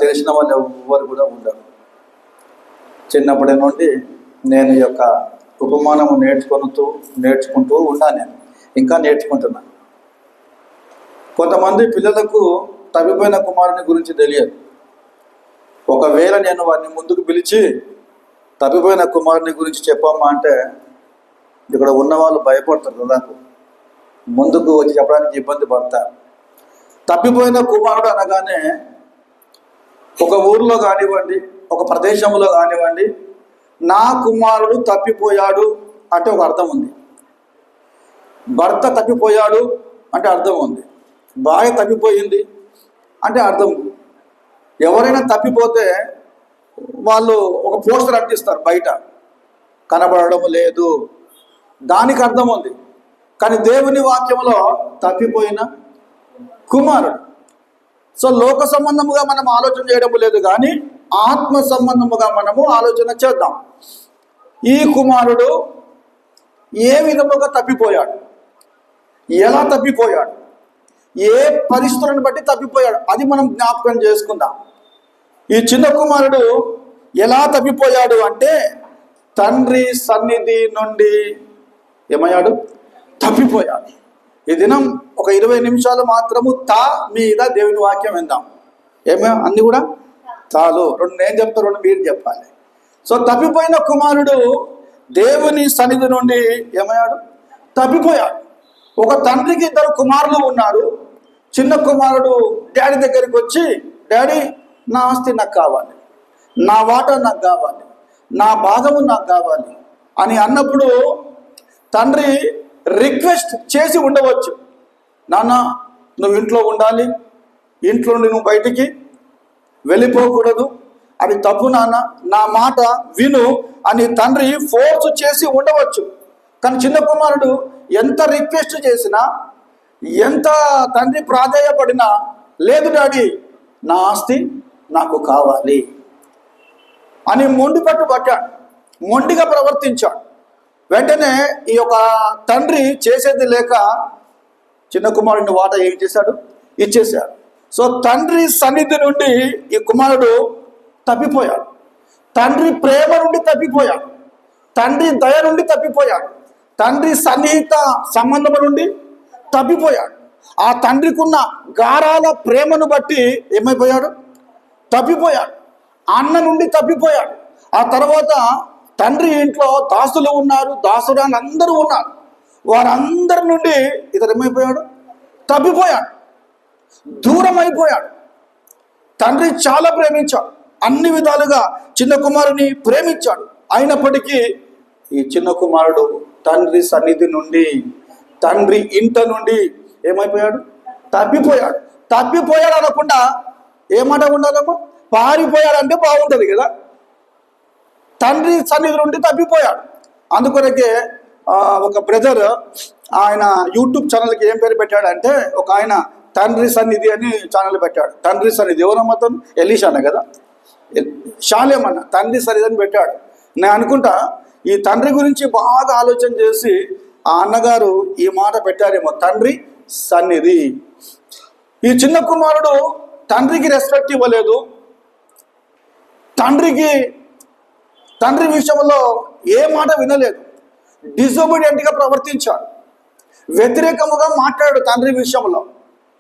తెలిసిన వాళ్ళు ఎవ్వరు కూడా ఉండరు. చిన్నప్పటి నుండి నేను ఈ యొక్క ఉపమానము నేర్చుకుంటూ ఉన్నాను. నేను ఇంకా నేర్చుకుంటున్నాను. కొంతమంది పిల్లలకు తప్పిపోయిన కుమారుని గురించి తెలియదు. ఒకవేళ నేను వారిని ముందుకు పిలిచి తప్పిపోయిన కుమారుని గురించి చెప్పమ్మా అంటే ఇక్కడ ఉన్న వాళ్ళు భయపడతారు. నాకు ముందుకు వచ్చి చెప్పడానికి ఇబ్బంది పడతారు. తప్పిపోయిన కుమారుడు అనగానే ఒక ఊరిలో కానివ్వండి, ఒక ప్రదేశంలో కానివ్వండి, నా కుమారుడు తప్పిపోయాడు అంటే ఒక అర్థం ఉంది. భర్త తప్పిపోయాడు అంటే అర్థం ఉంది. భార్య తప్పిపోయింది అంటే అర్థం ఉంది. ఎవరైనా తప్పిపోతే వాళ్ళు ఒక పోస్టర్ అంటిస్తారు బయట, కనబడడం లేదు, దానికి అర్థం ఉంది. కానీ దేవుని వాక్యంలో తప్పిపోయిన కుమారుడు. సో లోక సంబంధముగా మనం ఆలోచన చేయడం లేదు, కానీ ఆత్మ సంబంధముగా మనము ఆలోచన చేద్దాం. ఈ కుమారుడు ఏ విధముగా తప్పిపోయాడు, ఎలా తప్పిపోయాడు, ఏ పరిస్థితులను బట్టి తప్పిపోయాడు, అది మనం జ్ఞాపకం చేసుకుందాం. ఈ చిన్న కుమారుడు ఎలా తప్పిపోయాడు అంటే తండ్రి సన్నిధి నుండి ఏమయ్యాడు? తప్పిపోయాడు. ఈ దినం ఒక 20 నిమిషాలు మాత్రము మీద దేవుని వాక్యం విందాం. అన్ని కూడా చాలు. 2 నేను చెప్తా, 2 మీరు చెప్పాలి. సో తప్పిపోయిన కుమారుడు దేవుని సన్నిధి నుండి ఏమయ్యాడు? తప్పిపోయాడు. ఒక తండ్రికి 2 కుమారులు ఉన్నారు. చిన్న కుమారుడు డాడీ దగ్గరికి వచ్చి, డాడీ నా ఆస్తి నాకు కావాలి, నా వాటా నాకు కావాలి, నా భాగము నాకు కావాలి అని అన్నప్పుడు తండ్రి రిక్వెస్ట్ చేసి ఉండవచ్చు, నాన్న నువ్వు ఇంట్లో ఉండాలి, ఇంట్లో నుండి నువ్వు బయటికి వెళ్ళిపోకూడదు, అది తప్పు నాన్న, నా మాట విను అని తండ్రి ఫోర్స్ చేసి ఉండవచ్చు. కానీ చిన్న కుమారుడు ఎంత రిక్వెస్ట్ చేసినా, ఎంత తండ్రి ప్రాధేయపడినా, లేదు డాడీ నా ఆస్తి నాకు కావాలి అని మొండి పట్టాడు, మొండిగా ప్రవర్తించాడు. వెంటనే ఈ యొక్క తండ్రి చేసేది లేక చిన్న కుమారుడిని వాటా ఏం చేశాడు? ఇచ్చేశాడు. సో తండ్రి సన్నిధి నుండి ఈ కుమారుడు తప్పిపోయాడు. తండ్రి ప్రేమ నుండి తప్పిపోయాడు, తండ్రి దయ నుండి తప్పిపోయాడు, తండ్రి సన్నిహిత సంబంధం నుండి తప్పిపోయాడు. ఆ తండ్రికి ఉన్న గారాల ప్రేమను బట్టి ఏమైపోయాడు? తప్పిపోయాడు. అన్న నుండి తప్పిపోయాడు. ఆ తర్వాత తండ్రి ఇంట్లో దాసులు ఉన్నారు, దాసురాలు అందరూ ఉన్నారు. వారందరి నుండి ఇతడు ఏమైపోయాడు? తప్పిపోయాడు, దూరం అయిపోయాడు. తండ్రి చాలా ప్రేమించాడు, అన్ని విధాలుగా చిన్న కుమారుని ప్రేమించాడు. అయినప్పటికీ ఈ చిన్న కుమారుడు తండ్రి సన్నిధి నుండి, తండ్రి ఇంట నుండి ఏమైపోయాడు? తప్పిపోయాడు. తప్పిపోయాడు అనకుండా ఏమాట ఉండాలమ్మా? పారిపోయాడంటే బాగుంటుంది కదా. తండ్రి సన్నిధి నుండి తప్పిపోయాడు. అందుకొరకే ఒక బ్రదర్ ఆయన యూట్యూబ్ ఛానల్కి ఏం పేరు పెట్టాడంటే, ఒక ఆయన తండ్రి సన్నిధి అని ఛానల్ పెట్టాడు. తండ్రి సన్నిధి ఎవరమ్మా? తను ఎలీషానే కదా, షాలేమన్న తండ్రి సన్నిధి అని పెట్టాడు. నేను అనుకుంటా ఈ తండ్రి గురించి బాగా ఆలోచన చేసి ఆ అన్నగారు ఈ మాట పెట్టారేమో, తండ్రి సన్నిధి. ఈ చిన్న కుమారుడు తండ్రికి రెస్పెక్ట్ ఇవ్వలేదు, తండ్రి విషయంలో ఏ మాట వినలేదు, డిజోబీడియంట్గా ప్రవర్తించాడు, వ్యతిరేకముగా మాట్లాడాడు తండ్రి విషయంలో.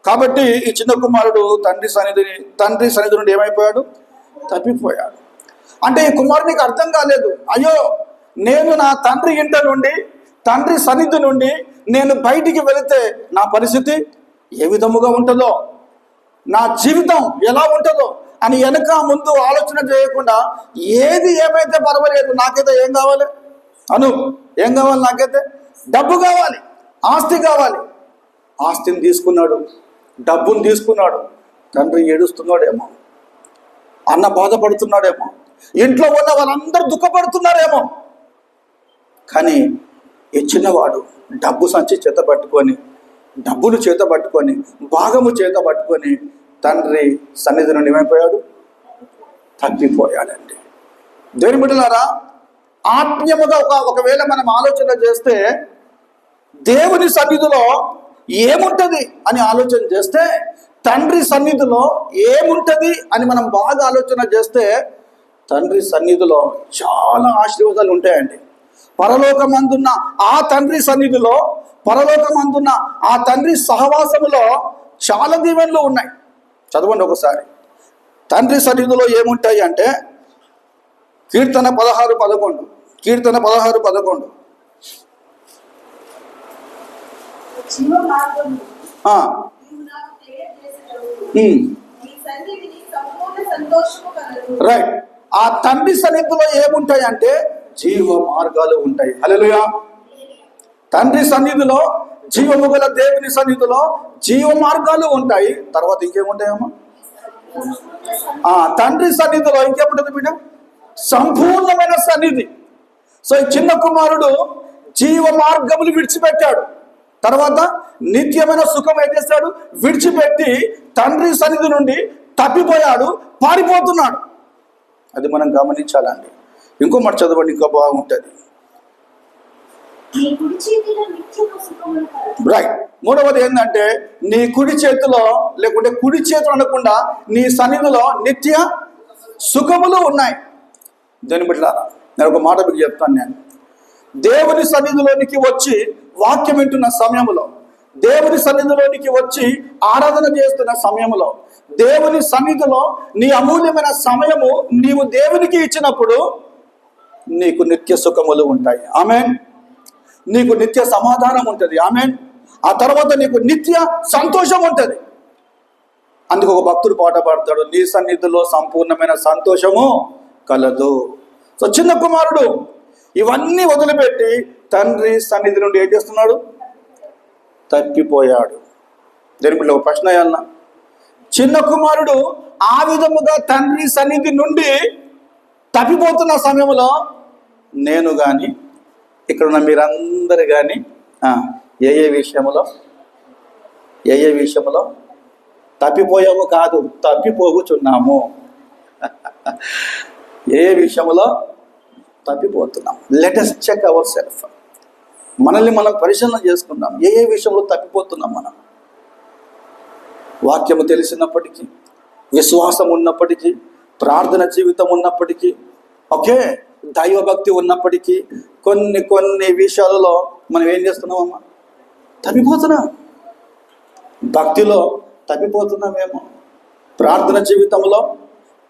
కాబట్టి ఈ చిన్న కుమారుడు తండ్రి సన్నిధి నుండి ఏమైపోయాడు? తప్పిపోయాడు. అంటే ఈ కుమారునికి అర్థం కాలేదు, అయ్యో నేను నా తండ్రి ఇంట నుండి, తండ్రి సన్నిధి నుండి నేను బయటికి వెళితే నా పరిస్థితి ఏ విధముగా ఉంటుందో, నా జీవితం ఎలా ఉంటుందో అని వెనక ముందు ఆలోచన చేయకుండా ఏది ఏమైతే పర్వాలేదు, నాకైతే ఏం కావాలి ఏం కావాలి, నాకైతే డబ్బు కావాలి, ఆస్తి కావాలి. ఆస్తిని తీసుకున్నాడు, డబ్బును తీసుకున్నాడు. తండ్రి ఏడుస్తున్నాడేమో, అన్న బాధపడుతున్నాడేమో, ఇంట్లో ఉన్న వాళ్ళందరూ దుఃఖపడుతున్నారేమో. కానీ ఈ చిన్నవాడు డబ్బు సంచి చేత పట్టుకొని, డబ్బులు చేత పట్టుకొని, భాగము చేత పట్టుకొని తండ్రి సన్నిధి నుండి ఏమైపోయాడు? తప్పిపోయాడండి. దేవుని బిడ్డలారా, ఆత్మీయముగా ఒకవేళ మనం ఆలోచన చేస్తే దేవుని సన్నిధిలో ఏముంటుంది అని ఆలోచన చేస్తే తండ్రి సన్నిధిలో ఏముంటుంది అని మనం బాగా ఆలోచన చేస్తే తండ్రి సన్నిధిలో చాలా ఆశీర్వాదాలు ఉంటాయండి. పరలోకమందున్న ఆ తండ్రి సన్నిధిలో, పరలోకమందున్న ఆ తండ్రి సహవాసములో చాలా దీవెనలు ఉన్నాయి. చదవండి ఒకసారి. తండ్రి సన్నిధిలో ఏముంటాయి అంటే కీర్తన 16:11. కీర్తన 16:11. రైట్. ఆ తండ్రి సన్నిధిలో ఏముంటాయి అంటే జీవ మార్గాలు ఉంటాయి. హల్లెలూయా. తండ్రి సన్నిధిలో, జీవము గల దేవుని సన్నిధిలో జీవ మార్గాలు ఉంటాయి. తర్వాత ఇంకేముంటాయమ్మా? తండ్రి సన్నిధిలో ఇంకేముంటుంది బిడ్డ? సంపూర్ణమైన సన్నిధి. సో ఈ చిన్న కుమారుడు జీవ మార్గములు విడిచిపెట్టాడు. తర్వాత నిత్యమైన సుఖం ఏం చేస్తాడు? విడిచిపెట్టి తండ్రి సన్నిధి నుండి తప్పిపోయాడు, పారిపోతున్నాడు. అది మనం గమనించాలండి. ఇంకో మాట చదవండి, ఇంకా బాగుంటుంది. రైట్. మూడవది ఏంటంటే నీ కుడి చేతిలో, లేకుంటే కుడి చేతులు అనకుండా నీ సన్నిధిలో నిత్య సుఖములు ఉన్నాయి. దాన్ని బిడ్డలారా, నేను ఒక మాట మీకు చెప్తాను. నేను దేవుని సన్నిధిలోనికి వచ్చి వాక్యం వింటున్న సమయంలో, దేవుని సన్నిధిలోనికి వచ్చి ఆరాధన చేస్తున్న సమయంలో, దేవుని సన్నిధిలో నీ అమూల్యమైన సమయము నీవు దేవునికి ఇచ్చినప్పుడు నీకు నిత్య సుఖములు ఉంటాయి. ఆమేన్. నీకు నిత్య సమాధానం ఉంటుంది. ఆమేన్. ఆ తర్వాత నీకు నిత్య సంతోషం ఉంటుంది. అందుకు ఒక భక్తుడు పాట పాడతాడు, నీ సన్నిధిలో సంపూర్ణమైన సంతోషము కలదు. సో చిన్న కుమారుడు ఇవన్నీ వదిలిపెట్టి తండ్రి సన్నిధి నుండి ఏం చేస్తున్నాడు? తప్పిపోయాడు. దీనిలో ఒక ప్రశ్న అన్న, చిన్న కుమారుడు ఆ విధముగా తండ్రి సన్నిధి నుండి తప్పిపోతున్న సమయంలో నేను కానీ, ఇక్కడ ఉన్న మీరందరు కానీ ఏ విషయంలో తప్పిపోయాము కాదు, తప్పిపోగుచున్నాము. ఏ విషయంలో తప్పిపోతున్నాం? Let us check our self. మనల్ని మనం పరిశీలన చేసుకుందాం. ఏ విషయంలో తప్పిపోతున్నాం మనం? వాక్యము తెలిసినప్పటికీ, విశ్వాసం ఉన్నప్పటికీ, ప్రార్థన జీవితం ఉన్నప్పటికీ, ఓకే, దైవభక్తి ఉన్నప్పటికీ కొన్ని విషయాలలో మనం ఏం చేస్తున్నామమ్మా? తప్పిపోతున్నాం. భక్తిలో తప్పిపోతున్నామేమో, ప్రార్థన జీవితంలో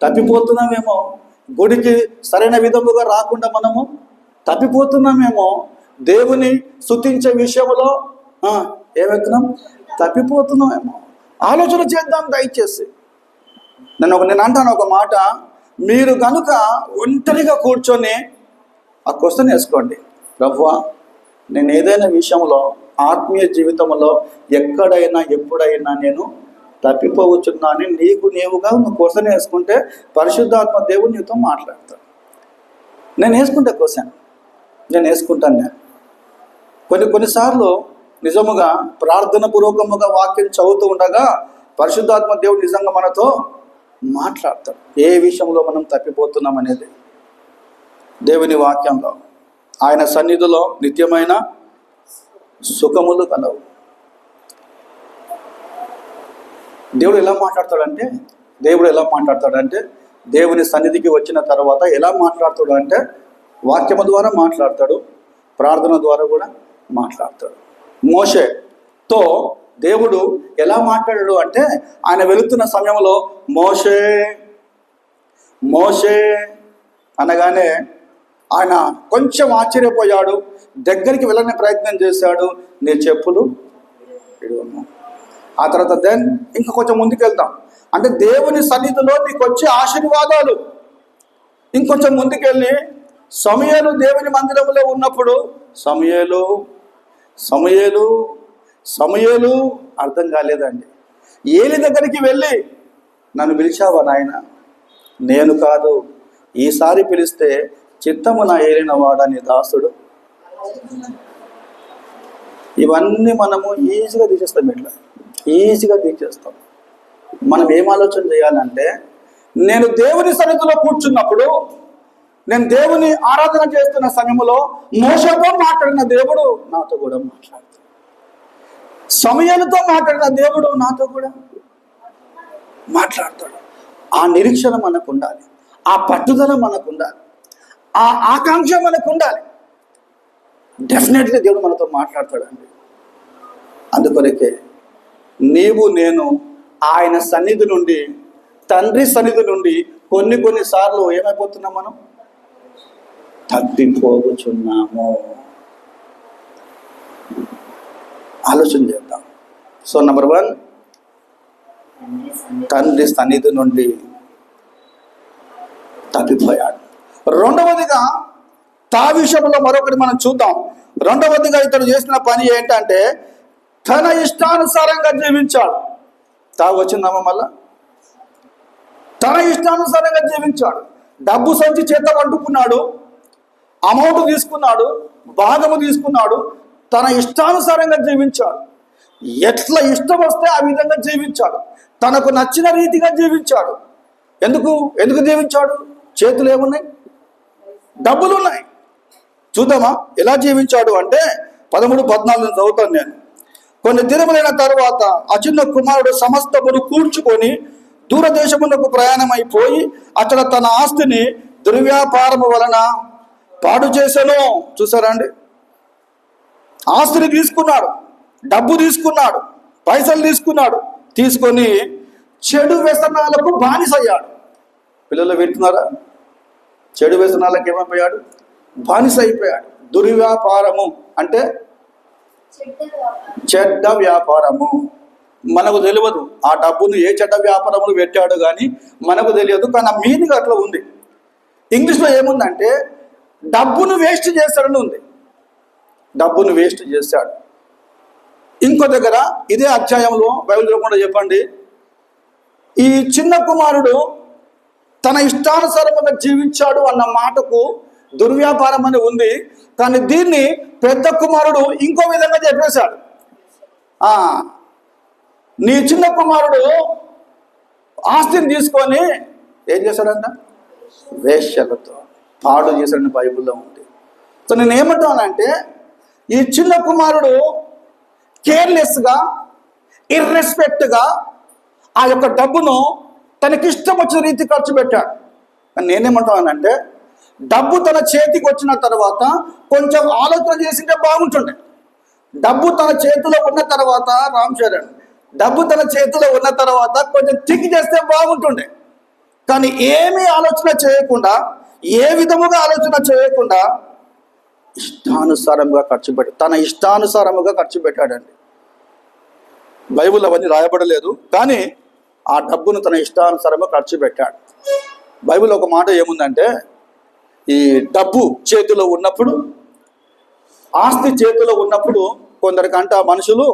తప్పిపోతున్నామేమో, గుడికి సరైన విధముగా రాకుండా మనము తప్పిపోతున్నామేమో, దేవుని స్తుతించే విషయంలో ఏమవుతున్నాం? తప్పిపోతున్నామేమో. ఆలోచన చేద్దాం దయచేసి. నేను అంటాను ఒక మాట, మీరు కనుక ఒంటరిగా కూర్చొని ఆ క్వశ్చన్ వేసుకోండి, ప్రభువా నేను ఏదైనా విషయంలో ఆత్మీయ జీవితంలో ఎక్కడైనా ఎప్పుడైనా నేను తప్పిపోవచ్చున్నాను, నీవుగా నువ్వు క్వశ్చన్ వేసుకుంటే పరిశుద్ధాత్మ దేవుడు నీతో మాట్లాడతాడు. నేను వేసుకుంటే క్వశ్చన్ నేను వేసుకుంటాను. కొన్నిసార్లు నిజముగా ప్రార్థన పూర్వకముగా వాక్యం చదువుతూ ఉండగా పరిశుద్ధాత్మ దేవుడు నిజంగా మనతో మాట్లాడతాడు. ఏ విషయంలో మనం తప్పిపోతున్నాం అనేది దేవుని వాక్యంలో. ఆయన సన్నిధిలో నిత్యమైన సుఖములు కలవు. దేవుడు ఎలా మాట్లాడతాడంటే దేవుని సన్నిధికి వచ్చిన తర్వాత ఎలా మాట్లాడతాడు అంటే వాక్యము ద్వారా మాట్లాడతాడు, ప్రార్థన ద్వారా కూడా మాట్లాడతాడు. మోషేతో దేవుడు ఎలా మాట్లాడాడు అంటే ఆయన వెళుతున్న సమయంలో మోషే మోషే అనగానే ఆయన కొంచెం ఆశ్చర్యపోయాడు, దగ్గరికి వెళ్ళని ప్రయత్నం చేశాడు, నీ చెప్పులు విడువను. ఆ తర్వాత ఇంకా కొంచెం ముందుకెళ్తాం అంటే దేవుని సన్నిధిలో నీకు వచ్చే ఆశీర్వాదాలు. ఇంకొంచెం ముందుకెళ్ళి సమూయేలు దేవుని మందిరంలో ఉన్నప్పుడు సమూయేలు అర్థం కాలేదండి. ఏలి దగ్గరికి వెళ్ళి నన్ను పిలిచావా నాయన? నేను కాదు, ఈసారి పిలిస్తే చిత్తము నా ఏలిన వాడని దాసుడు. ఇవన్నీ మనము ఈజీగా తీసేస్తాం. మనం ఏం ఆలోచన చేయాలంటే, నేను దేవుని సన్నిధిలో కూర్చున్నప్పుడు, నేను దేవుని ఆరాధన చేస్తున్న సమయంలో మోషేతో మాట్లాడిన దేవుడు నాతో కూడా మాట్లాడతాడు. సమూయేలుతో మాట్లాడిన దేవుడు నాతో కూడా మాట్లాడతాడు. ఆ నిరీక్షణ మనకు ఉండాలి, ఆ పట్టుదల మనకు ఉండాలి, ఆ ఆకాంక్ష మనకు ఉండాలి. డెఫినెట్లీ దేవుడు మనతో మాట్లాడతాడండి. అందుకొరకే నీవు నేను ఆయన సన్నిధి నుండి, తండ్రి సన్నిధి నుండి కొన్నిసార్లు ఏమైపోతున్నాం, మనం తప్పిపోతున్నాము. ఆలోచన చేద్దాం. సో నెంబర్ 1, తండ్రి సన్నిధి నుండి తప్పిపోయాడు. రెండవదిగా తా విషయంలో మరొకటి మనం చూద్దాం. రెండవదిగా ఇతడు చేసిన పని ఏంటంటే తన ఇష్టానుసారంగా జీవించాడు. వచ్చిందమ్మా మళ్ళా తన ఇష్టానుసారంగా జీవించాడు. డబ్బు సంచి చేత పట్టుకున్నాడు, అమౌంట్ తీసుకున్నాడు, భాగము తీసుకున్నాడు, తన ఇష్టానుసారంగా జీవించాడు. ఎట్లా ఇష్టం వస్తే ఆ విధంగా జీవించాడు, తనకు నచ్చిన రీతిగా జీవించాడు. ఎందుకు జీవించాడు? చేతులు ఏమున్నాయి? డబ్బులు ఉన్నాయి. చూద్దామా ఎలా జీవించాడు అంటే 13-14 చదువుతాను నేను. కొన్ని దినములైన తరువాత ఆ చిన్న కుమారుడు సమస్తమును కూర్చుకొని దూరదేశమునకు ప్రయాణమైపోయి అక్కడ తన ఆస్తిని దుర్వ్యాపారము వలన పాడు చేశాను. చూసారా అండి? ఆస్తిని తీసుకున్నాడు, డబ్బు తీసుకున్నాడు, పైసలు తీసుకున్నాడు, తీసుకొని చెడు వ్యసనాలకు బానిసయ్యాడు. పిల్లలు వింటున్నారా? చెడు వ్యసనాలకు ఏమైపోయాడు? బానిస అయిపోయాడు. దుర్వ్యాపారము అంటే చెడ్డ వ్యాపారము. మనకు తెలియదు ఆ డబ్బును ఏ చెడ్డ వ్యాపారములు పెట్టాడు కానీ మనకు తెలియదు, కానీ ఆ మీనింగ్ అట్లా ఉంది. ఇంగ్లీష్లో ఏముందంటే డబ్బును వేస్ట్ చేశాడని ఉంది. డబ్బును వేస్ట్ చేశాడు. ఇంకో దగ్గర ఇదే అధ్యాయంలో బైబిల్ కూడా చెప్పండి, ఈ చిన్న కుమారుడు తన ఇష్టానుసారంగా జీవించాడు అన్న మాటకు దుర్వ్యాపారం అని ఉంది, కానీ దీన్ని పెద్ద కుమారుడు ఇంకో విధంగా చెప్పేశాడు. నీ చిన్న కుమారుడు ఆస్తిని తీసుకొని ఏం చేశాడంట? వేశ్యలతో పాడు చేశాడని బైబిల్లో ఉంది. సో నేను ఏమంటానంటే ఈ చిన్న కుమారుడు కేర్లెస్గా, ఇర్రెస్పెక్ట్గా ఆ యొక్క డబ్బును తనకిష్టం వచ్చిన రీతి ఖర్చు పెట్టాడు. నేనేమంటానంటే డబ్బు తన చేతికి వచ్చిన తర్వాత కొంచెం ఆలోచన చేసింటే బాగుంటుండే. డబ్బు తన చేతిలో ఉన్న తర్వాత డబ్బు తన చేతిలో ఉన్న తర్వాత కొంచెం థింక్ చేస్తే బాగుంటుండే. కానీ ఏమీ ఆలోచన చేయకుండా, ఏ విధముగా ఆలోచన చేయకుండా ఇష్టానుసారంగా తన ఇష్టానుసారముగా ఖర్చు పెట్టాడండి. బైబిల్ అవన్నీ రాయబడలేదు, కానీ ఆ డబ్బును తన ఇష్టానుసారంగా ఖర్చు పెట్టాడు. బైబిల్ ఒక మాట ఏముందంటే ఈ డబ్బు చేతిలో ఉన్నప్పుడు, ఆస్తి చేతిలో ఉన్నప్పుడు కొందరికంట మనుషులు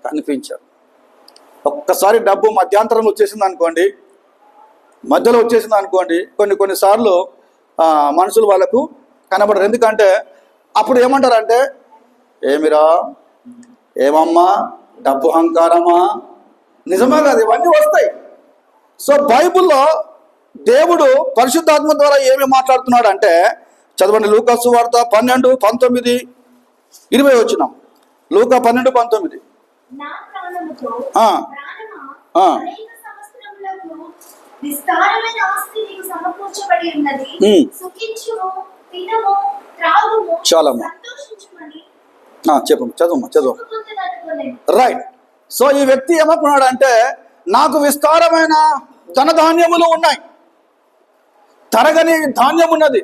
కనిపించారు. ఒక్కసారి డబ్బు మధ్యలో వచ్చేసింది అనుకోండి, కొన్నిసార్లు మనుషులు వాళ్ళకు కనబడరు. ఎందుకంటే అప్పుడు ఏమంటారంటే ఏమిరా, ఏమమ్మా, డబ్బు అహంకారమా? నిజమే కాదు, ఇవన్నీ వస్తాయి. సో బైబిల్లో దేవుడు పరిశుద్ధాత్మ ద్వారా ఏమి మాట్లాడుతున్నాడు అంటే చదవండి. లూకా సువార్త 12:19-20 వచ్చినాం. లూకా 12:19. చాలమ్మా, చదువు. రైట్. సో ఈ వ్యక్తి ఏమనుకున్నాడు అంటే నాకు విస్తారమైన ధనధాన్యములు ఉన్నాయి, తరగని ధాన్యం ఉన్నది,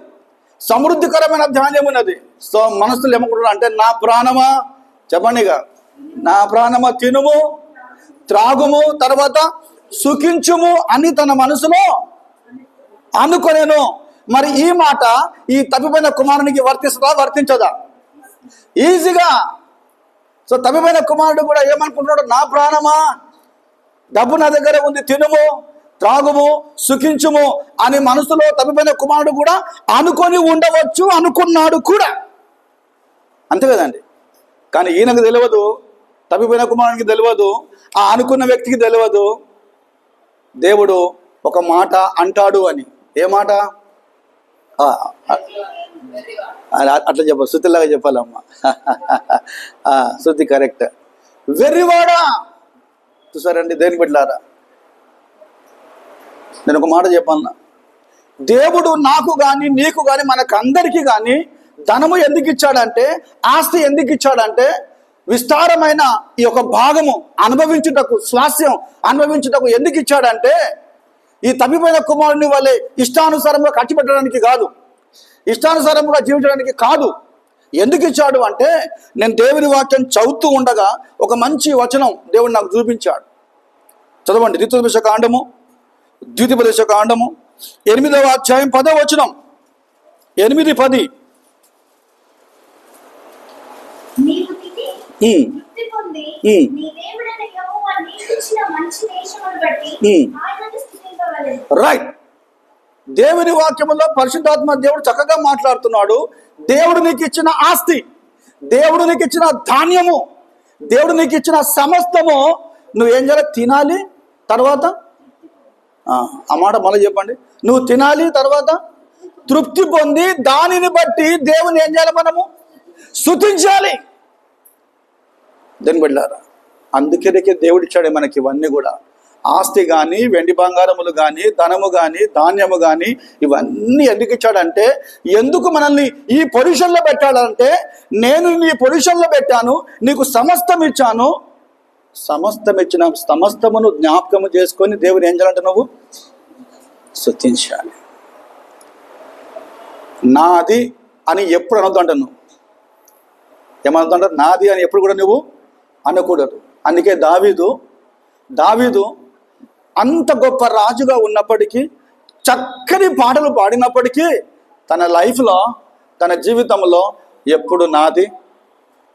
సమృద్ధికరమైన ధాన్యం ఉన్నది. సో మనసులో ఏమనుకుంటున్నాడు అంటే నా ప్రాణమా, చెప్పండిగా, నా ప్రాణమా తినుము, త్రాగుము, తర్వాత సుఖించుము అని తన మనసులో అనుకొనేను. మరి ఈ మాట ఈ తప్పిపోయిన కుమారునికి వర్తించదా? ఈజీగా. సో తప్పిపోయిన కుమారుడు కూడా ఏమనుకుంటున్నాడు? నా ప్రాణమా, డబ్బు నా దగ్గర ఉంది, తినుము, త్రాగుము, సుఖించుము అని మనసులో తప్పిపోయిన కుమారుడు కూడా అనుకొని ఉండవచ్చు, అనుకున్నాడు కూడా. అంతే కదండి. కానీ ఈయనకు తెలియదు, తప్పిపోయిన కుమారునికి తెలియదు, ఆ అనుకున్న వ్యక్తికి తెలియదు దేవుడు ఒక మాట అంటాడు అని. ఏ మాట? అట్లా చెప్పాలి, శృతిలాగా చెప్పాలమ్మా. శృతి కరెక్ట్. వెర్రివాడా, చూసారండి దేని బిడ్డలారా, నేను ఒక మాట చెప్పాలన్నా, దేవుడు నాకు కానీ నీకు కానీ మనకందరికీ కానీ ధనము ఎందుకు ఇచ్చాడంటే, ఆస్తి ఎందుకు ఇచ్చాడంటే, విస్తారమైన ఈ యొక్క భాగము అనుభవించుటకు, స్వాస్యం అనుభవించుటకు ఎందుకు ఇచ్చాడంటే, ఈ తప్పిపోయిన కుమారుని వల్లే ఇష్టానుసారంగా ఖర్చు పెట్టడానికి కాదు, ఇష్టానుసారంగా జీవించడానికి కాదు. ఎందుకు ఇచ్చాడు అంటే, నేను దేవుని వాక్యం చదువుతూ ఉండగా ఒక మంచి వచనం దేవుడు నాకు చూపించాడు. చదవండి, ద్వితీయోపదేశ కాండము 8వ అధ్యాయం 10వ వచనం. 8:10. రైట్. దేవుని వాక్యములో పరిశుద్ధాత్మ దేవుడు చక్కగా మాట్లాడుతున్నాడు. దేవుడు నీకు ఇచ్చిన ఆస్తి, దేవుడు నీకు ఇచ్చిన ధాన్యము, దేవుడు నీకు ఇచ్చిన సమస్తము నువ్వేం చేయాలి? తినాలి, తర్వాత ఆ మాట మళ్ళీ చెప్పండి. నువ్వు తినాలి, తర్వాత తృప్తి పొంది దానిని బట్టి దేవుని ఏం చేయాలి? మనము స్తుతించాలి. దేని బిడ్డలారా, అందుకే దేవుడు ఇచ్చాడు మనకి ఇవన్నీ కూడా. ఆస్తి కానీ, వెండి బంగారములు కానీ, ధనము కానీ, ధాన్యము కానీ, ఇవన్నీ ఎందుకు ఇచ్చాడంటే, ఎందుకు మనల్ని ఈ పొజిషన్లో పెట్టాడంటే, నేను నీ పొజిషన్లో పెట్టాను, నీకు సమస్తం ఇచ్చాను, సమస్తం ఇచ్చిన సమస్తమును జ్ఞాపకము చేసుకొని దేవుని ఏం చేయాలంటే నువ్వు స్తుతించాలి. నాది అని ఎప్పుడు అనొద్దంటావు. నువ్వు ఏమనుకుంటావు? నాది అని ఎప్పుడు కూడా నువ్వు అనకూడదు. అందుకే దావీదు అంత గొప్ప రాజుగా ఉన్నప్పటికీ, చక్కని పాటలు పాడినప్పటికీ, తన లైఫ్లో, తన జీవితంలో ఎప్పుడు నాది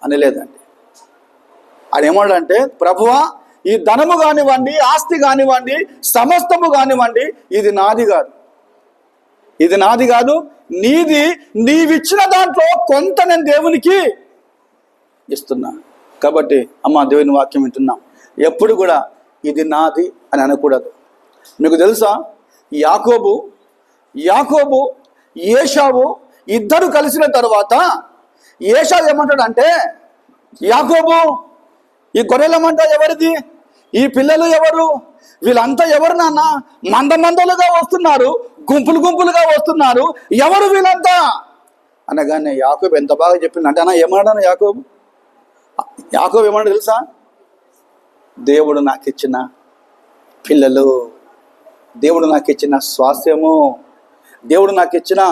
అనలేదండి. ఆయన ఏమంటే, ప్రభువా, ఈ ధనము కానివ్వండి, ఆస్తి కానివ్వండి, సమస్తము కానివ్వండి, ఇది నాది కాదు, ఇది నాది కాదు, నీది. నీవిచ్చిన దాంట్లో కొంత నేను దేవునికి ఇస్తున్నా. కాబట్టి అమ్మ, దేవుని వాక్యం వింటున్నాం, ఎప్పుడు కూడా ఇది నాది అని అనకూడదు. మీకు తెలుసా, యాకోబు ఏశావు ఇద్దరు కలిసిన తర్వాత ఏశావు ఏమంటాడంటే, యాకోబు, ఈ గొర్రెలమంట ఎవరిది? ఈ పిల్లలు ఎవరు? వీళ్ళంతా ఎవరు నాన్న? మందలుగా వస్తున్నారు, గుంపులుగా వస్తున్నారు, ఎవరు వీళ్ళంతా అనగానే యాకోబు ఎంత బాగా చెప్పింది అంటే, అన్న ఏమన్నాడు యాకోబు ఏమన్నాడు తెలుసా? దేవుడు నాకు ఇచ్చిన పిల్లలు, దేవుడు నాకు ఇచ్చిన స్వాస్థ్యము, దేవుడు నాకు ఇచ్చిన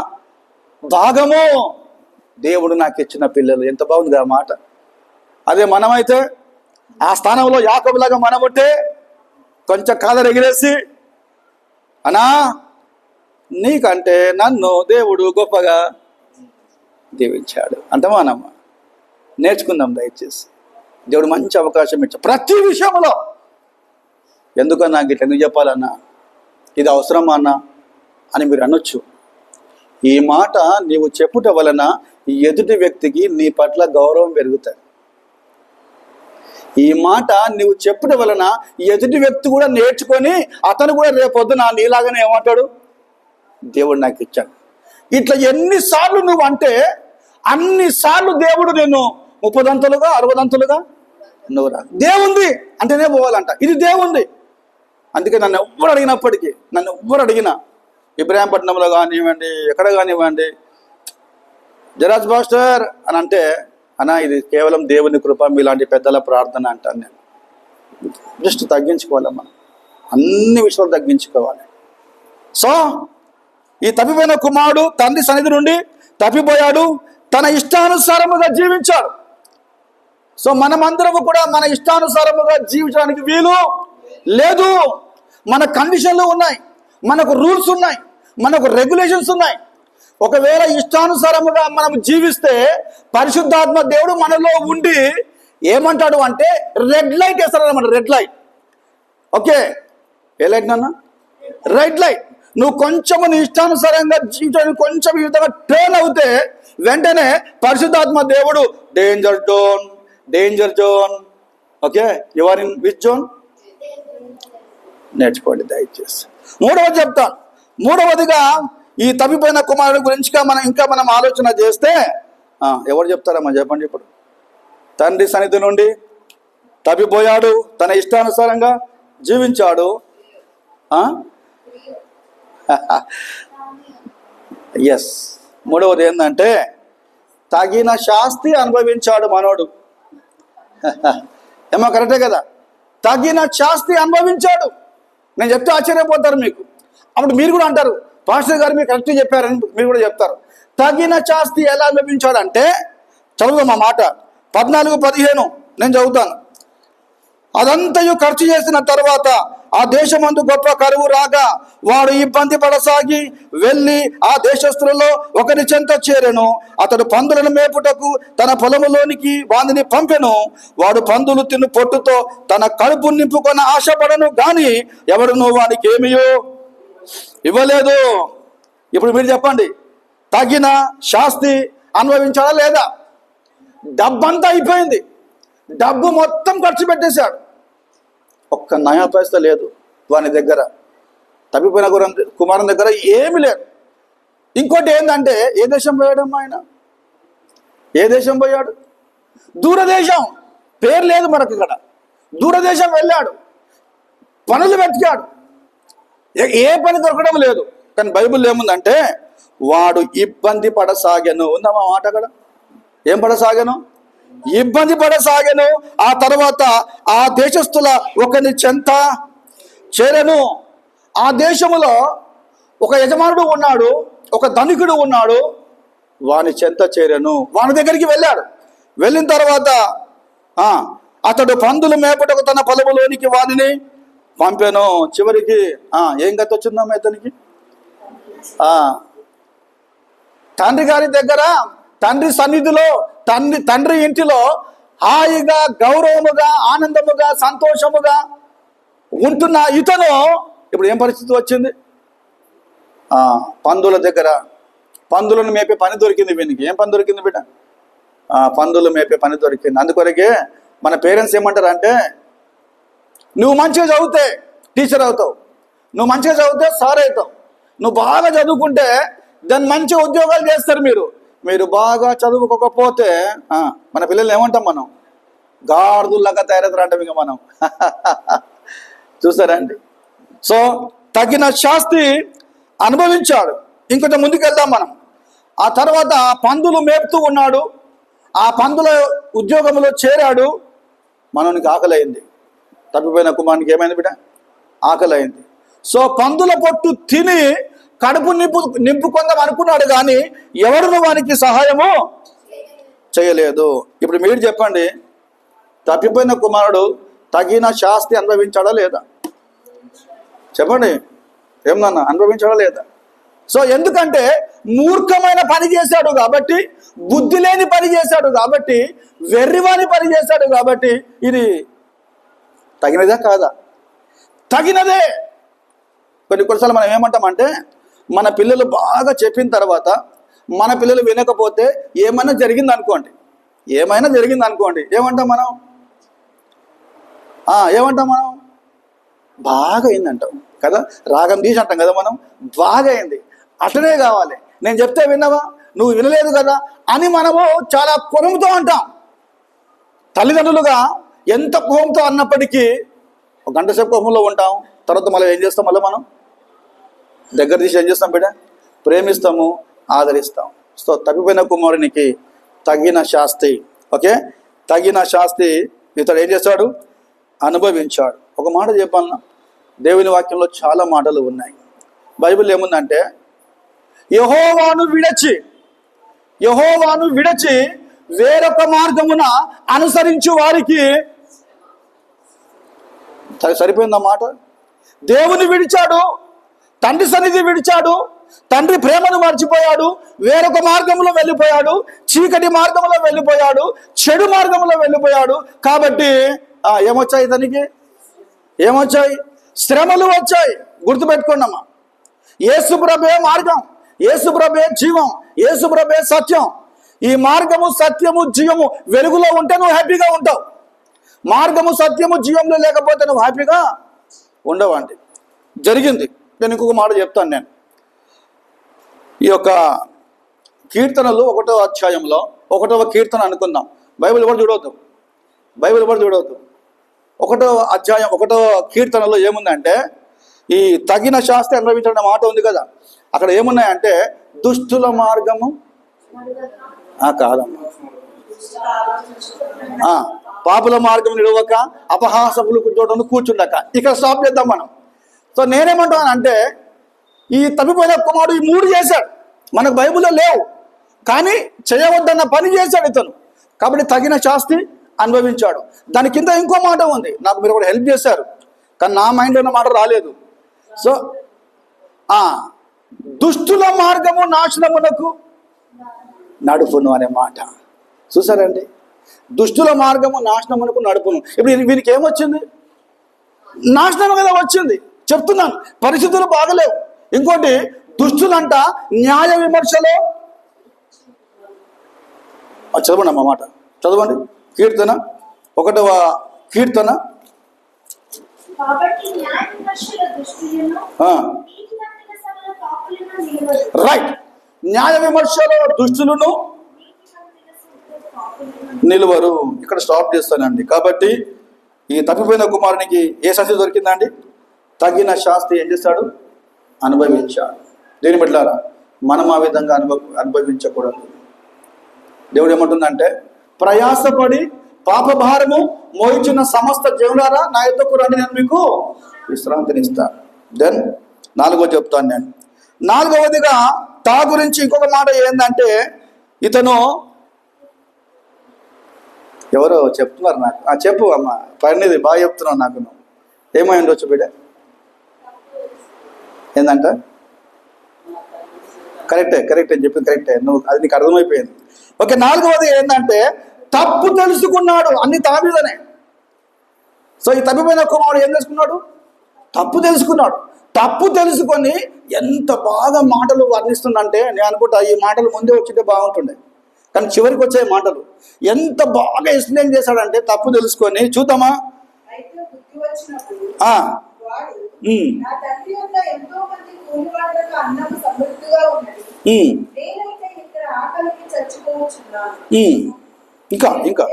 భాగము, దేవుడు నాకు ఇచ్చిన పిల్లలు. ఎంత బాగుంది ఆ మాట. అదే మనమైతే ఆ స్థానంలో యాకోబులాగా మనముంటే కొంచెం కాలర్ ఎగిరేసి, అనా నీకంటే నన్ను దేవుడు గొప్పగా దీవించాడు అంటమానమ్మ. నేర్చుకుందాం దయచేసి. దేవుడు మంచి అవకాశం ఇచ్చాడు ప్రతి విషయంలో. ఎందుకన్నా గిట్ల ఎందుకు చెప్పాలన్నా, ఇది అవసరమా అన్నా అని మీరు అనొచ్చు. ఈ మాట నీవు చెప్పుట వలన ఎదుటి వ్యక్తికి నీ పట్ల గౌరవం పెరుగుతుంది. ఈ మాట నువ్వు చెప్పుట వలన ఎదుటి వ్యక్తి కూడా నేర్చుకొని అతను కూడా రేపొద్దున నీలాగానే ఏమంటాడు? దేవుడు నాకు ఇచ్చాడు. ఇట్లా ఎన్నిసార్లు నువ్వు అంటే అన్నిసార్లు దేవుడు నేను 30 అంతలుగా 60 అంతలుగా నువ్వు రా. దేవుంది అంటేనే పోవాలంట. ఇది దేవుంది. అందుకే నన్ను ఎవ్వరు అడిగినా ఇబ్రాహీంపట్నంలో కానివ్వండి, ఎక్కడ కానివ్వండి, జరాజ్ మాస్టర్ అని అంటే, అన్నా ఇది కేవలం దేవుని కృప, మీలాంటి పెద్దల ప్రార్థన అంటాను నేను. జస్ట్ తగ్గించుకోవాలి, మనం అన్ని విషయాలు తగ్గించుకోవాలి. సో ఈ తప్పిపోయిన కుమారుడు తండ్రి సన్నిధి నుండి తప్పిపోయాడు, తన ఇష్టానుసారముగా జీవించాడు. సో మనమందరము కూడా మన ఇష్టానుసారముగా జీవించడానికి వీలు లేదు. మన కండిషన్లు ఉన్నాయి, మనకు రూల్స్ ఉన్నాయి, మనకు రెగ్యులేషన్స్ ఉన్నాయి. ఒకవేళ ఇష్టానుసారముగా మనం జీవిస్తే పరిశుద్ధాత్మ దేవుడు మనలో ఉండి ఏమంటాడు అంటే రెడ్ లైట్ వేస్తాడు అన్నమాట. Red light. ఓకే, ఏ లైట్ నాన్న? Red light. నువ్వు కొంచెం నీ ఇష్టానుసారంగా జీవించడానికి కొంచెం ఈ విధంగా ట్రైన్ అవుతే వెంటనే పరిశుద్ధాత్మ దేవుడు danger zone. Okay, your in which zone? నేర్చుకోండి దయచేసి. మూడవది చెప్తాను. మూడవదిగా ఈ తప్పిపోయిన కుమారుడు గురించి మనం ఆలోచన చేస్తే ఎవరు చెప్తారమ్మా చెప్పండి. ఇప్పుడు తండ్రి సన్నిధి నుండి తప్పిపోయాడు, తన ఇష్టానుసారంగా జీవించాడు. ఎస్, మూడవది ఏంటంటే తగిన శాస్తి అనుభవించాడు మనోడు. ఏమో కరెక్టే కదా, తగిన శాస్తి అనుభవించాడు. నేను చెప్తే ఆశ్చర్యపోతారు మీకు. అప్పుడు మీరు కూడా అంటారు, పాస్టర్ గారు మీరు కరెక్ట్ చెప్పారని మీరు కూడా చెప్తారు. తగిన శాస్తి ఎలా అనుభవించాడు అంటే, చదువుదాం ఆ మాట 14-15 నేను చదువుతాను. అదంతయు ఖర్చు చేసిన తర్వాత ఆ దేశమందు గొప్ప కరువు రాగా వాడు ఇబ్బంది పడసాగి వెళ్ళి ఆ దేశస్తులలో ఒకరి చెంత చేరెను. అతడు పందులను మేపుటకు తన పొలములోనికి వానిని పంపెను. వాడు పందులు తిను పొట్టుతో తన కడుపు నింపుకొని ఆశపడను గాని ఎవడును వానికి ఏమియో ఇవ్వలేదు. ఇప్పుడు మీరు చెప్పండి, తగిన శాస్తి అనుభవించాడా లేదా? డబ్బంతా అయిపోయింది, డబ్బు మొత్తం ఖర్చు పెట్టేశాడు, ఒక్క నయా పైసా లేదు వాని దగ్గర. తప్పిపోయిన కుమారుని దగ్గర ఏమి లేదు. ఇంకోటి ఏంటంటే, ఏ దేశం పోయాడమ్మా ఆయన? ఏ దేశం పోయాడు? దూరదేశం. పేరు లేదు మనకు ఇక్కడ. దూరదేశం వెళ్ళాడు, పనులు వెతికాడు, ఏ పని దొరకడం లేదు. కానీ బైబిల్ ఏముందంటే వాడు ఇబ్బంది పడసాగాను. ఉందమ్మా మాట అక్కడ. ఏం పడసాగాను? ఇబ్బంది పడసాగాను. ఆ తర్వాత ఆ దేశస్తుల ఒకని చెంత చేరెను. ఆ దేశములో ఒక యజమానుడు ఉన్నాడు, ఒక ధనికుడు ఉన్నాడు. వాని చెంత చేరెను, వాని దగ్గరికి వెళ్ళాడు. వెళ్ళిన తర్వాత అతడు పందులు మేపటకు తన పొలములోనికి వానిని పంపాను. చివరికి ఏం గతి వచ్చిందమ్మా ఇతనికి? తండ్రి గారి దగ్గర, తండ్రి సన్నిధిలో, తండ్రి ఇంటిలో హాయిగా, గౌరవముగా, ఆనందముగా, సంతోషముగా ఉంటున్న ఇతను ఇప్పుడు ఏం పరిస్థితి వచ్చింది? పందుల దగ్గర పందులను మేపే పని దొరికింది వీనికి. ఏం పని దొరికింది బిడ్డ? పందులు మేపే పని దొరికింది. అందుకొరకే మన పేరెంట్స్ ఏమంటారు అంటే, నువ్వు మంచిగా చదివితే టీచర్ అవుతావు, నువ్వు మంచిగా చదివితే సార్ అవుతావు, నువ్వు బాగా చదువుకుంటే దాన్ని మంచిగా ఉద్యోగాలు చేస్తారు. మీరు బాగా చదువుకోకపోతే మన పిల్లలు ఏమంటాం మనం? గాడిదల్లాగా తయారవుతారు అంటాం ఇక మనం. చూసారా అండి? సో తగిన శాస్తి అనుభవించాడు. ఇంకొంచెం ముందుకు వెళ్దాం మనం. ఆ తర్వాత పందులు మేపుతూ ఉన్నాడు, ఆ పందుల ఉద్యోగంలో చేరాడు. మనకి ఆకలి అయింది. తప్పిపోయిన కుమారునికి ఏమైంది బిడ్డ? ఆకలి అయింది. సో పందుల పొట్టు తిని కడుపు నింపుకుందాం అనుకున్నాడు, కానీ ఎవరును వానికి సహాయము చేయలేదు. ఇప్పుడు మీరు చెప్పండి, తప్పిపోయిన కుమారుడు తగిన శాస్తి అనుభవించాడా లేదా? చెప్పండి, ఏమన్నా అనుభవించాడా లేదా? సో ఎందుకంటే మూర్ఖమైన పని చేశాడు కాబట్టి, బుద్ధి లేని పని చేశాడు కాబట్టి, వెర్రివాని పని చేశాడు కాబట్టి ఇది తగినదా కాదా? తగినదే. కొన్నిసార్లు మనం ఏమంటామంటే, మన పిల్లలు బాగా చెప్పిన తర్వాత మన పిల్లలు వినకపోతే ఏమైనా జరిగింది అనుకోండి, ఏమంటాం మనం? బాగా అయిందంటాం కదా, రాగం తీసి అంటాం కదా మనం. బాగా అయింది, అట్లనే కావాలి, నేను చెప్తే విన్నావా, నువ్వు వినలేదు కదా అని మనము చాలా కోపంతో అంటాం. తల్లిదండ్రులుగా ఎంత కోపంతో అన్నప్పటికీ ఒక గంట సేపు కోపంలో ఉంటాం. తర్వాత మళ్ళీ ఏం చేస్తాం? మళ్ళీ మనం దగ్గర తీసి ఏం చేస్తాం బిడ్డ? ప్రేమిస్తాము, ఆదరిస్తాం. సో తప్పిపోయిన కుమారునికి తగిన శాస్తి, ఓకే, తగిన శాస్తి ఇతడు ఏం చేశాడు? అనుభవించాడు. ఒక మాట చెప్పాలన్నా, దేవుని వాక్యంలో చాలా మాటలు ఉన్నాయి. బైబిల్ ఏముందంటే, యెహోవాను విడచి వేరొక మార్గమున అనుసరించు వారికి. సరిపోయిందా మాట? దేవుని విడిచాడు, తండ్రి సన్నిధి విడిచాడు, తండ్రి ప్రేమను మర్చిపోయాడు, వేరొక మార్గంలో వెళ్ళిపోయాడు, చీకటి మార్గంలో వెళ్ళిపోయాడు, చెడు మార్గంలో వెళ్ళిపోయాడు. కాబట్టి ఏమొచ్చాయి? ఇతనికి ఏమొచ్చాయి? శ్రమలు వచ్చాయి. గుర్తుపెట్టుకోండమ్మా, యేసు ప్రభువే మార్గం, యేసు ప్రభువే జీవం, యేసు ప్రభువే సత్యం. ఈ మార్గము, సత్యము, జీవము వెలుగులో ఉంటే నువ్వు హ్యాపీగా ఉంటావు. మార్గము, సత్యము, జీవంలో లేకపోతే నువ్వు హ్యాపీగా ఉండవండి. జరిగింది. నేను ఇంకొక మాట చెప్తాను. నేను ఈ యొక్క కీర్తనలు 1వ అధ్యాయంలో 1వ కీర్తన అనుకుందాం. బైబిల్ కూడా చూడవద్దు. ఒకటో అధ్యాయం 1వ కీర్తనలో ఏముందంటే ఈ తగిన శాస్తి అనుభవించడం మాట ఉంది కదా, అక్కడ ఏమున్నాయంటే దుష్టుల మార్గము కాదమ్మా, పాపుల మార్గం నిలవక అపహాసములు కూర్చుండక. ఇక్కడ స్టాప్ చేద్దాం మనం. సో నేనేమంటాను అంటే ఈ తప్పిపోయిన కుమారుడు ఈ 3 చేశాడు, మనకు బైబిల్లో లేవు, కానీ చేయవద్దన్న పని చేశాడు ఇతను. కాబట్టి తగిన శాస్తి అనుభవించాడు. దాని కింద ఇంకో మాట ఉంది, నాకు మీరు కూడా హెల్ప్ చేశారు కానీ నా మైండ్లో ఉన్న మాట రాలేదు. సో దుష్టుల మార్గము నాశనమునకు నడుపును అనే మాట చూసారండి. దుష్టుల మార్గము నాశనమునకు నడుపును. ఇప్పుడు వీరికి ఏమొచ్చింది? నాశనం కదా వచ్చింది. చెప్తున్నాను, పరిస్థితులు బాగలేవు. ఇంకోటి దుష్టులంట న్యాయ విమర్శలో చదవండి అమ్మ మాట, చదవండి. కీర్తన 1వ కీర్తన రైట్. న్యాయ విమర్శలో దుష్టులను నిలువరు. ఇక్కడ స్టాప్ చేస్తానండి. కాబట్టి ఈ తప్పిపోయిన కుమారునికి ఏ శాస్తి దొరికిందండి? తగిన శాస్తి ఏం చేస్తాడు? అనుభవించాడు. దేని బిడ్డలారా, మనం ఆ విధంగా అనుభవించకూడదు. దేవుడు ఏమంటుందంటే ప్రయాసపడి పాపభారము మోయించిన సమస్త జీవులారా నా యొద్దకు రండి, నేను మీకు విశ్రాంతినిస్తాను. దెన్ 4వ చెప్తాను నేను. 4వదిగా తా గురించి ఇంకొక మాట ఏంటంటే ఇతను ఎవరో చెప్తున్నారు నాకు. చెప్పు అమ్మ, పనిది బాగా చెప్తున్నావు నాకు. నువ్వు ఏమై ఉండొచ్చు బిడ్డ? ఏంటంట? కరెక్టే చెప్పింది కరెక్టే, నువ్వు అది నీకు అర్థమైపోయింది. ఓకే, 4వది ఏంటంటే తప్పు తెలుసుకున్నాడు. అన్ని తాబీదనే. సో ఈ తప్పిపోయిన కుమారుడు ఏం తెలుసుకున్నాడు? తప్పు తెలుసుకున్నాడు. తప్పు తెలుసుకొని ఎంత బాగా మాటలు వర్ణిస్తుందంటే నేను అనుకుంటా ఈ మాటలు ముందే వచ్చింటే బాగుంటుండే, కానీ చివరికి వచ్చే మాటలు ఎంత బాగా ఎక్స్ప్లెయిన్ చేశాడంటే తప్పు తెలుసుకొని. చూద్దామా? ఇంకా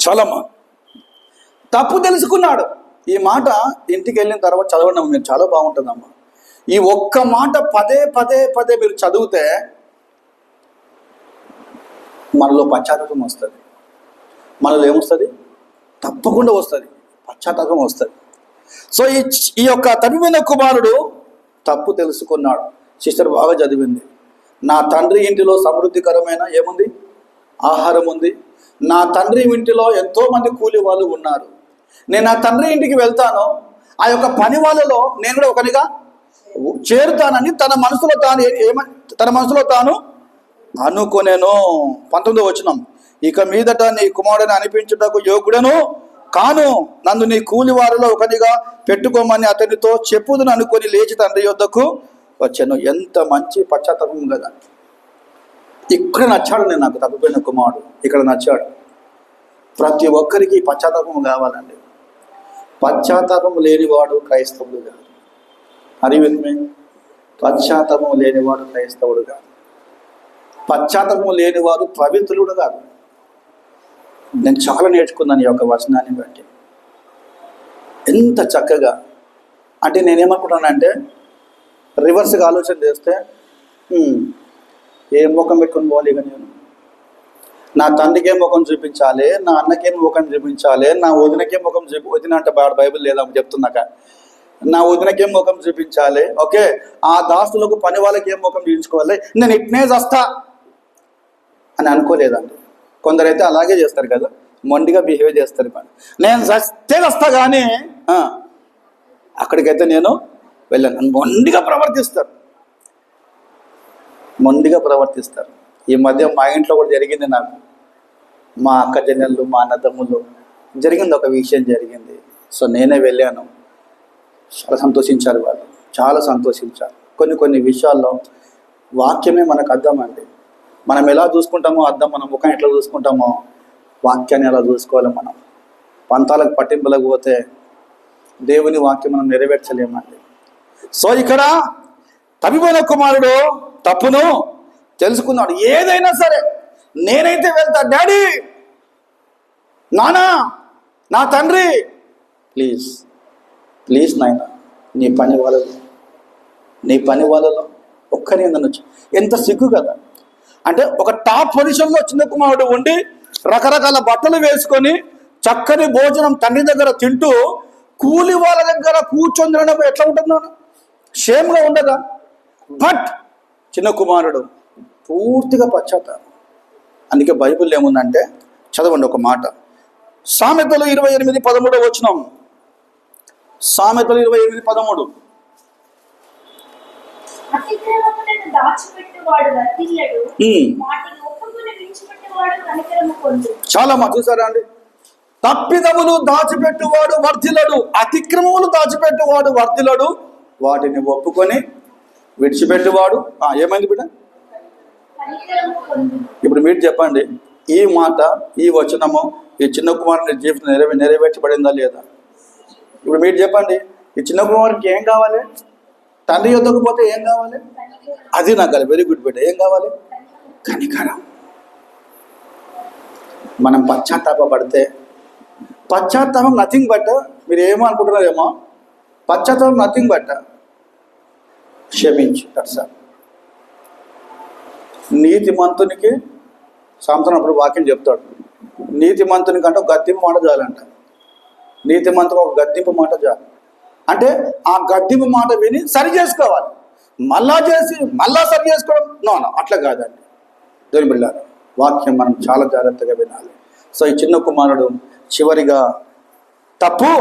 చాలమ్మా, తప్పు తెలుసుకున్నాడు. ఈ మాట ఇంటికి వెళ్ళిన తర్వాత చదవడం మీరు చాలా బాగుంటుందమ్మా. ఈ ఒక్క మాట పదే మీరు చదివితే మనలో పశ్చాత్తాపం వస్తుంది. మనలో ఏమొస్తుంది? తప్పకుండా వస్తుంది, పశ్చాత్తాపం వస్తుంది. సో ఈ యొక్క తప్పిపోయిన కుమారుడు తప్పు తెలుసుకున్నాడు. సిస్టర్ బాగా చదివింది. నా తండ్రి ఇంటిలో సమృద్ధికరమైన ఏముంది? ఆహారం ఉంది. నా తండ్రి ఇంటిలో ఎంతోమంది కూలి వాళ్ళు ఉన్నారు. నేను నా తండ్రి ఇంటికి వెళ్తాను, ఆ యొక్క పని వాళ్ళలో నేను కూడా ఒకనిగా చేరుతానని తన మనసులో తాను అనుకునేను. 19వ వచనం, ఇక మీదట నీ కుమారుడిని అనిపించుటకు యోగ్యుడను కాను, నన్ను నీ కూలి వారిలో ఒకనిగా పెట్టుకోమని అతనితో చెప్పుదును అనుకొని లేచి తండ్రి యొద్దకు వచ్చాను. ఎంత మంచి పశ్చాత్తాపం కదా. ఇక్కడ నచ్చాడు నేను, నాకు తప్పిపోయిన కుమారుడు ఇక్కడ నచ్చాడు. ప్రతి ఒక్కరికి పశ్చాత్తాపం కావాలండి. పశ్చాత్తాపం లేనివాడు క్రైస్తవుడు కాదు. అరివిత్మే, పశ్చాత్తాపం లేనివాడు క్రైస్తవుడు కాదు. పశ్చాత్తాపం లేనివాడు పవిత్రుడు కాదు. నేను చాలా నేర్చుకున్నాను ఈ యొక్క వచనాన్ని బట్టి. ఎంత చక్కగా అంటే నేనేమనుకుంటానంటే రివర్స్గా ఆలోచన చేస్తే ఏ ముఖం పెట్టుకొని పోవాలి? ఇక నేను నా తండ్రికే ముఖం చూపించాలి, నా అన్నకే ముఖం చూపించాలి, నా వదినకే ముఖం వదిన అంటే బైబిల్ లేదా చెప్తున్నాక నా వదినకే ముఖం చూపించాలి. ఓకే, ఆ దాస్తులకు పని వాళ్ళకి ఏం ముఖం చూపించుకోవాలి, నేను ఇట్నే వస్తా అని అనుకోలేదండి. కొందరైతే అలాగే చేస్తారు కదా, మొండిగా బిహేవ్ చేస్తారు. పని నేను చస్తే వస్తా కానీ అక్కడికైతే నేను వెళ్ళాను. మొండిగా ప్రవర్తిస్తారు. ఈ మధ్య మా ఇంట్లో కూడా జరిగింది. నాకు మా అక్క చెల్లెళ్ళు, మా అన్నదమ్ములు జరిగింది, ఒక విషయం జరిగింది. సో నేనే వెళ్ళాను. చాలా సంతోషించారు వాళ్ళు, చాలా సంతోషించారు. కొన్ని విషయాల్లో వాక్యమే మనకు అర్థమండి. మనం ఎలా చూసుకుంటామో అర్థం, మన ముఖం ఎట్లా చూసుకుంటామో వాక్యాన్ని ఎలా చూసుకోవాలి. మనం పంతాలకు పట్టింపులకు పోతే దేవుని వాక్యం మనం నెరవేర్చలేమండి. సో ఇక్కడ తప్పిపోయిన కుమారుడు తప్పును తెలుసుకున్నాడు. ఏదైనా సరే నేనైతే వెళ్తా, డాడీ, నానా, నా తండ్రి, ప్లీజ్ ప్లీజ్ నాయన, నీ పని వాళ్ళలో ఒక్కనే నన్ను. ఎంత సిగ్గు కదా. అంటే ఒక టాప్ పొజిషన్లో చిన్న కుమారుడు ఉండి రకరకాల బట్టలు వేసుకొని చక్కని భోజనం తండ్రి దగ్గర తింటూ కూలి వాళ్ళ దగ్గర కూర్చొని తినడం ఎట్లా ఉంటుంది? షేమ్గా ఉండదా? బట్ చిన్న కుమారుడు పూర్తిగా పశ్చాత్తాపం. అందుకే బైబిల్ ఏముందంటే చదవండి ఒక మాట, సామెతలు 28:13 వచనం. సామెతలు 28:13. చాలా మా చూసారా అండి, తప్పిదములు దాచిపెట్టువాడు వర్ధిల్లడు, అతిక్రమములు దాచిపెట్టువాడు వర్ధిల్లడు, వాటిని ఒప్పుకొని విడిచిపెట్టువాడు ఏమైంది బిడ్డ? ఇప్పుడు మీరు చెప్పండి, ఈ మాట, ఈ వచనము ఈ చిన్న కుమారుని జీవితం నెరవేర్చబడిందా లేదా? ఇప్పుడు మీరు చెప్పండి, ఈ చిన్న కుమారునికి ఏం కావాలి? తండ్రి యొద్దకు పోతే ఏం కావాలి? అది నాకు కాదు. వెరీ గుడ్ బిడ్డ. ఏం కావాలి? కనికరం. మనం పశ్చాత్తాపడితే, పశ్చాత్తాపం నథింగ్ బట్, మీరు ఏమో అనుకుంటున్నారేమో, పశ్చాత్తాపం నథింగ్ బట్ క్షమించు. సార్ నీతిమంతునికి సాంసన్ అప్పుడు వాక్యం చెప్తాడు, నీతిమంతునికి అంటే ఒక గద్దింపు మాట చాలంట. నీతిమంతుకు ఒక గద్దింపు మాట చాలు. అంటే ఆ గద్దింపు మాట విని సరి చేసుకోవాలి. మళ్ళా చేసి మళ్ళా సరి చేసుకోవడం నో అట్లా కాదండి. దేవుని బిడ్డలారా, వాక్యం మనం చాలా జాగ్రత్తగా వినాలి. సో ఈ చిన్న కుమారుడు చివరిగా తప్పు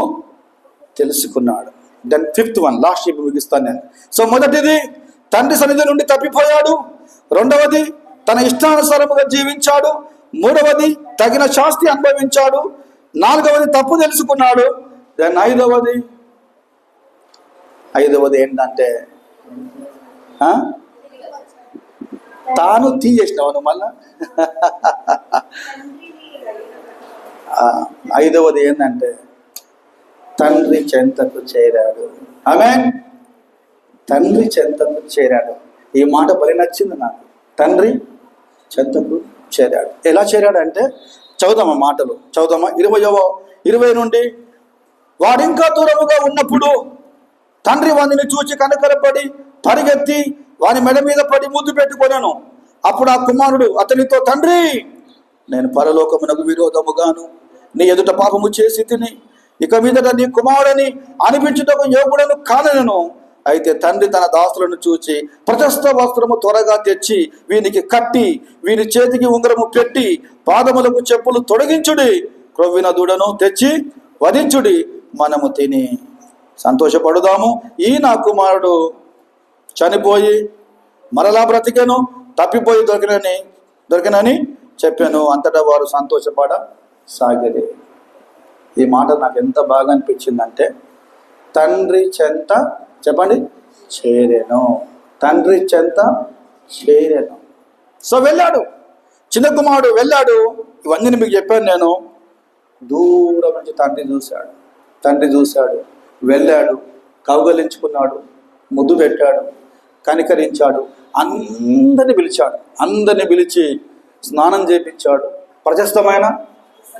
తెలుసుకున్నాడు. దెన్ 5th వన్, లాస్ట్ ఇప్పుడు ముగిస్తాను నేను. సో మొదటిది తండ్రి సన్నిధి నుండి తప్పిపోయాడు. రెండవది తన ఇష్టానుసారముగా జీవించాడు. మూడవది తగిన శాస్తి అనుభవించాడు. నాలుగవది తప్పు తెలుసుకున్నాడు. దెన్ ఐదవది ఏంటంటే తాను తీయేసినావు మళ్ళా. ఐదవది ఏంటంటే తండ్రి చెంతకు చేరాడు. ఆమేన్. తండ్రి చెంతకు చేరాడు. ఈ మాట బలి నచ్చింది నాకు. తండ్రి చెంతకు చేరాడు. ఎలా చేరాడు అంటే చదువుదామా మాటలు, చదువుదామా. 20 నుండి, వాడింకా దూరముగా ఉన్నప్పుడు తండ్రి వాడిని చూచి కనకరపడి పరిగెత్తి వాని మెడ మీద పడి ముద్దు పెట్టుకొనెను. అప్పుడు ఆ కుమారుడు అతనితో, తండ్రి, నేను పరలోకమునకు విరోధముగాను నీ ఎదుట పాపము చేసి తిని ఇక మీదట నీ కుమారుడని అనిపించుటకు యోగుడను కానెను. అయితే తండ్రి తన దాసులను చూచి ప్రశస్త వస్త్రము త్వరగా తెచ్చి వీనికి కట్టి వీని చేతికి ఉంగరము పెట్టి పాదములకు చెప్పులు తొలగించుడి, క్రొవ్విన దూడను తెచ్చి వధించుడి, మనము తిని సంతోషపడుదాము. ఈ నా కుమారుడు చనిపోయి మరలా బ్రతికెను, తప్పిపోయి దొరికినని చెప్పాను. అంతటా వారు సంతోషపడసాగిరి. ఈ మాట నాకు ఎంత బాగా అనిపించిందంటే, తండ్రి చెంత చెప్పండి చేరెను. తండ్రి చెంత చేరెను. సో వెళ్ళాడు, చిన్న కుమారుడు వెళ్ళాడు. ఇవన్నీ మీకు చెప్పాను నేను. దూరం నుంచి తండ్రి చూశాడు, వెళ్ళాడు, కౌగలించుకున్నాడు, ముద్దు పెట్టాడు, కనికరించాడు, అందరిని పిలిచి స్నానం చేయించాడు, ప్రశస్తమైన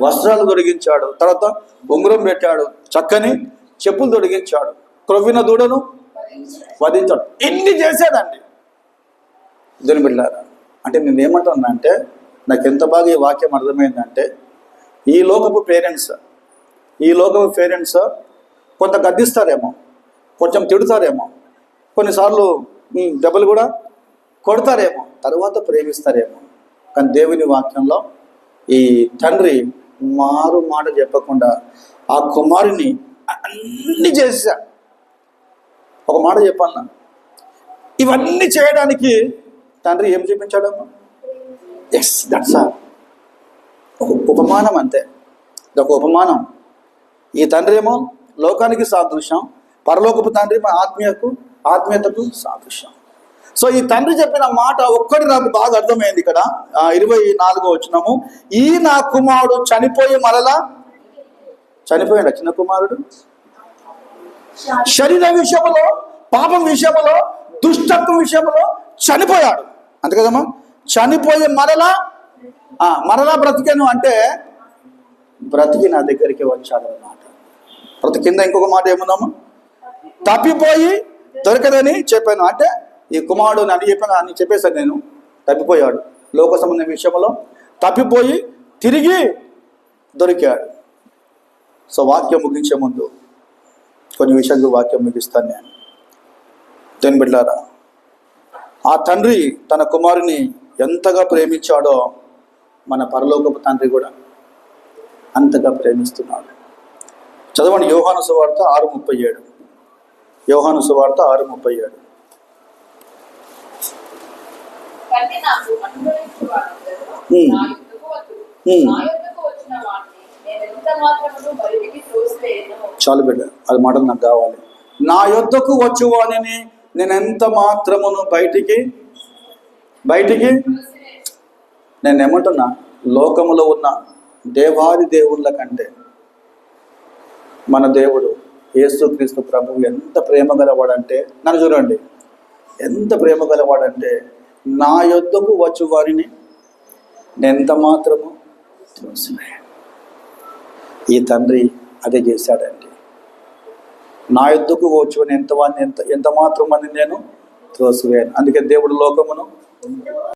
వస్త్రాలు తొడిగించాడు, తర్వాత ఉంగరం పెట్టాడు, చక్కని చెప్పులు తొడిగించాడు, క్రొవ్విన దూడను వధించాడు. ఇన్ని చేశాడండి. దేవుని బిడ్డలారా, అంటే నేనేమంటున్నా అంటే, నాకు ఎంత బాగా ఈ వాక్యం అర్థమైందంటే, ఈ లోకపు పేరెంట్స్ కొంత గద్దిస్తారేమో, కొంచెం తిడతారేమో, కొన్నిసార్లు దెబ్బలు కూడా కొడతారేమో, తర్వాత ప్రేమిస్తారేమో. కానీ దేవుని వాక్యంలో ఈ తండ్రి మారు మాట చెప్పకుండా ఆ కుమారుని అన్ని చేశాడు. ఒక మాట చెప్పాలన్నా, ఇవన్నీ చేయడానికి తండ్రి ఏం చూపించాడమ్మా? Yes, that's all. ఒక ఉపమానం అంతే, ఇదొక ఉపమానం. ఈ తండ్రి ఏమో లోకానికి సాదృశ్యం, పరలోకపు తండ్రి ఆత్మీయతకు సాదృశ్యం. సో ఈ తండ్రి చెప్పిన మాట ఒక్కటి నాకు బాగా అర్థమైంది ఇక్కడ 24వ వచనము. ఈ నా కుమారుడు చనిపోయి మరలా చనిపోయాడు. చిన్న కుమారుడు శరీర విషయంలో, పాపం విషయంలో, దుష్టత్వం విషయంలో చనిపోయాడు. అంతే కదమ్మా. చనిపోయి మరలా బ్రతికాను అంటే బ్రతికి నా దగ్గరికి వచ్చాడు అన్నమాట. ప్రతి కింద ఇంకొక మాట ఏముందమ్మా, తప్పిపోయి దొరకదని చెప్పాను. అంటే ఈ కుమారుడు అని చెప్పాను, అని చెప్పేశాను నేను. తప్పిపోయాడు, లోక సంబంధం విషయంలో తప్పిపోయి తిరిగి దొరికాడు. సో వాక్యం ముగించే ముందు కొన్ని విషయాలు వాక్యం ముగిస్తాను నేను. దేని బిడ్డలారా, ఆ తండ్రి తన కుమారుని ఎంతగా ప్రేమించాడో మన పరలోకపు తండ్రి కూడా అంతగా ప్రేమిస్తున్నాడు. చదవండి యోహాను సువార్త 6:37. యోహాను సువార్త 6:37. చాలు బిడ్డ, అది మాట నాకు కావాలి. నా యొద్దకు వచ్చువానిని నేను ఎంత మాత్రమును బయటికి నేను ఏమంటున్నా, లోకములో ఉన్న దేవాది దేవుళ్ళ కంటే మన దేవుడు యేసుక్రీస్తు ప్రభువు ఎంత ప్రేమ గలవాడంటే, నన్ను చూడండి, ఎంత ప్రేమ గలవాడంటే నా యొద్దకు వచ్చు వారిని ఎంత మాత్రము త్రోసివేయను. ఈ తండ్రి అదే చేశాడండి. నా యొద్దకు వచ్చు ఎంత మాత్రం మంది నేను త్రోసివేయను. అందుకే దేవుడు లోకమును